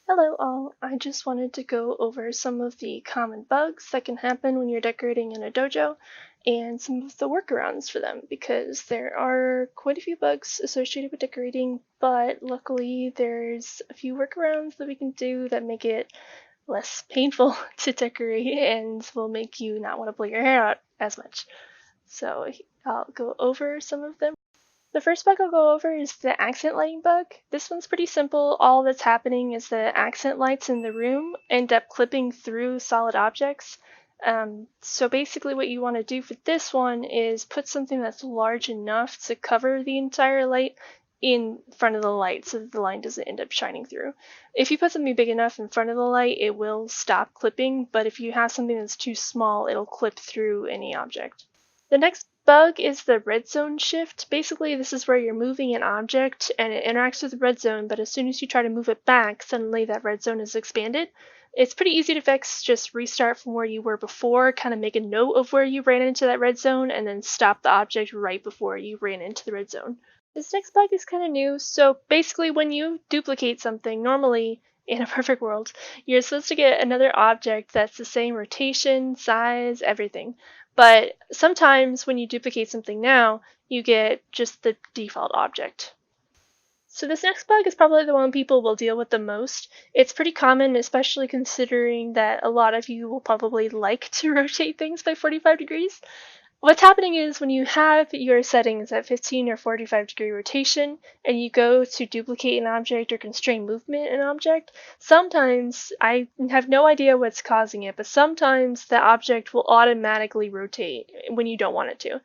Hello all, I just wanted to go over some of the common bugs that can happen when you're decorating in a dojo and some of the workarounds for them because there are quite a few bugs associated with decorating, but luckily there's a few workarounds that we can do that make it less painful to decorate and will make you not want to pull your hair out as much. So I'll go over some of them. The first bug I'll go over is the accent lighting bug. This one's pretty simple. All that's happening is the accent lights in the room end up clipping through solid objects. So basically what you want to do for this one is put something that's large enough to cover the entire light in front of the light so that the line doesn't end up shining through. If you put something big enough in front of the light, it will stop clipping, but if you have something that's too small, it'll clip through any object. The next bug is the red zone shift. Basically, this is where you're moving an object and it interacts with the red zone, but as soon as you try to move it back, suddenly that red zone is expanded. It's pretty easy to fix. Just restart from where you were before, kind of make a note of where you ran into that red zone, and then stop the object right before you ran into the red zone. This next bug is kind of new. So basically, when you duplicate something, normally in a perfect world, you're supposed to get another object that's the same rotation, size, everything. But sometimes when you duplicate something now, you get just the default object. So this next bug is probably the one people will deal with the most. It's pretty common, especially considering that a lot of you will probably like to rotate things by 45 degrees. What's happening is when you have your settings at 15 or 45 degree rotation and you go to duplicate an object or constrain movement in an object, sometimes, I have no idea what's causing it, but sometimes the object will automatically rotate when you don't want it to.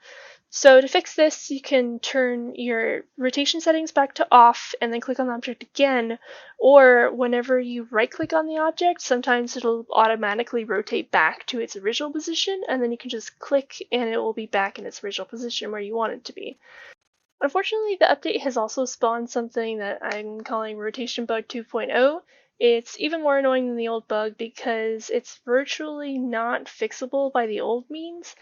So to fix this, you can turn your rotation settings back to off and then click on the object again, or whenever you right-click on the object, sometimes it'll automatically rotate back to its original position, and then you can just click and it will be back in its original position where you want it to be. Unfortunately, the update has also spawned something that I'm calling Rotation Bug 2.0. It's even more annoying than the old bug because it's virtually not fixable by the old means.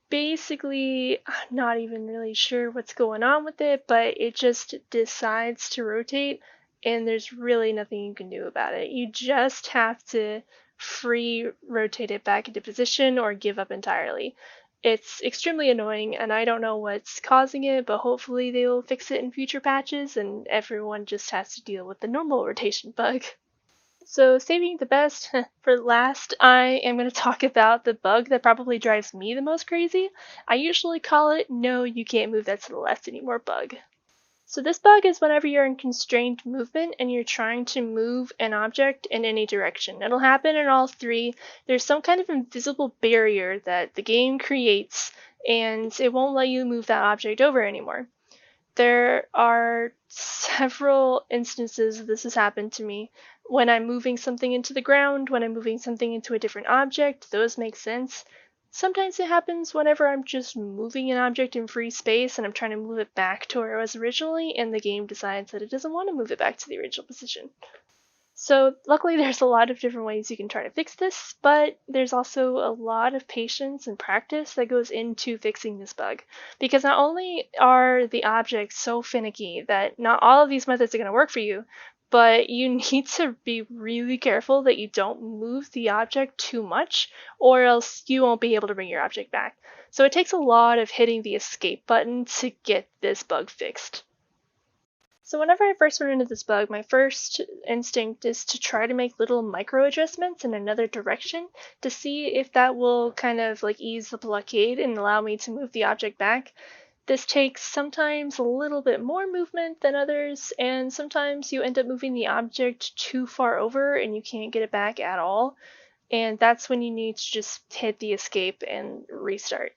Basically, I'm not even really sure what's going on with it, but it just decides to rotate, and there's really nothing you can do about it. You just have to free rotate it back into position or give up entirely. It's extremely annoying, and I don't know what's causing it, but hopefully they will fix it in future patches, and everyone just has to deal with the normal rotation bug. So saving the best for last, I am going to talk about the bug that probably drives me the most crazy. I usually call it no, you can't move that to the left anymore bug. So this bug is whenever you're in constrained movement and you're trying to move an object in any direction. It'll happen in all three. There's some kind of invisible barrier that the game creates and it won't let you move that object over anymore. There are several instances this has happened to me. When I'm moving something into the ground, when I'm moving something into a different object, those make sense. Sometimes it happens whenever I'm just moving an object in free space and I'm trying to move it back to where it was originally, and the game decides that it doesn't want to move it back to the original position. So luckily there's a lot of different ways you can try to fix this, but there's also a lot of patience and practice that goes into fixing this bug. Because not only are the objects so finicky that not all of these methods are going to work for you, but you need to be really careful that you don't move the object too much, or else you won't be able to bring your object back. So it takes a lot of hitting the escape button to get this bug fixed. So whenever I first run into this bug, my first instinct is to try to make little micro adjustments in another direction to see if that will kind of like ease the blockade and allow me to move the object back. This takes sometimes a little bit more movement than others, and sometimes you end up moving the object too far over and you can't get it back at all. And that's when you need to just hit the escape and restart.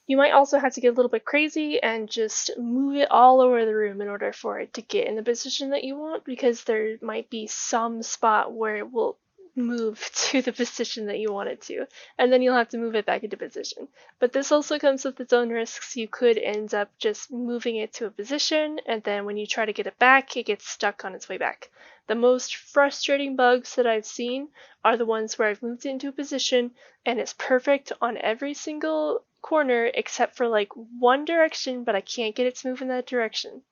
You might also have to get a little bit crazy and just move it all over the room in order for it to get in the position that you want, because there might be some spot where it will move to the position that you want it to, and then you'll have to move it back into position. But this also comes with its own risks. You could end up just moving it to a position, and then when you try to get it back, it gets stuck on its way back. The most frustrating bugs that I've seen are the ones where I've moved it into a position and it's perfect on every single corner except for like one direction, but I can't get it to move in that direction.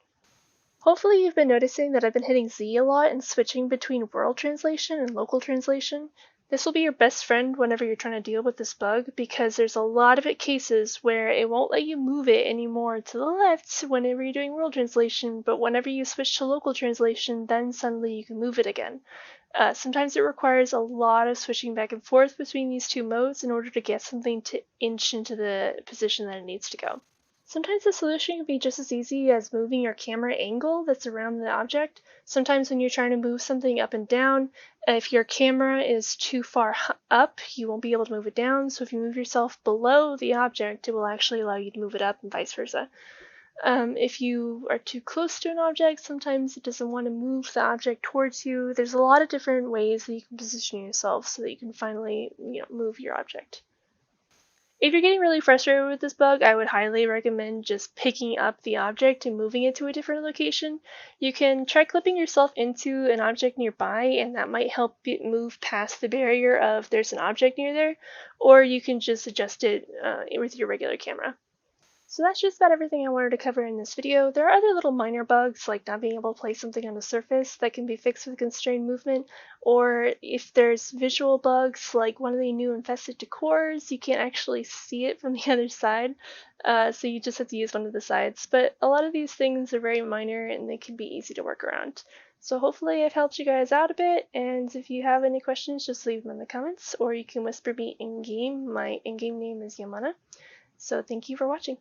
Hopefully you've been noticing that I've been hitting Z a lot and switching between world translation and local translation. This will be your best friend whenever you're trying to deal with this bug, because there's a lot of cases where it won't let you move it anymore to the left whenever you're doing world translation, but whenever you switch to local translation, then suddenly you can move it again. Sometimes it requires a lot of switching back and forth between these two modes in order to get something to inch into the position that it needs to go. Sometimes the solution can be just as easy as moving your camera angle that's around the object. Sometimes when you're trying to move something up and down, if your camera is too far up, you won't be able to move it down. So if you move yourself below the object, it will actually allow you to move it up, and vice versa. If you are too close to an object, sometimes it doesn't want to move the object towards you. There's a lot of different ways that you can position yourself so that you can finally, move your object. If you're getting really frustrated with this bug, I would highly recommend just picking up the object and moving it to a different location. You can try clipping yourself into an object nearby, and that might help it move past the barrier of there's an object near there, or you can just adjust it with your regular camera. So that's just about everything I wanted to cover in this video. There are other little minor bugs, like not being able to place something on a surface, that can be fixed with constrained movement, or if there's visual bugs, like one of the new infested decors, you can't actually see it from the other side, so you just have to use one of the sides. But a lot of these things are very minor and they can be easy to work around. So hopefully I've helped you guys out a bit, and if you have any questions, just leave them in the comments, or you can whisper me in-game. My in-game name is Yamana. So thank you for watching.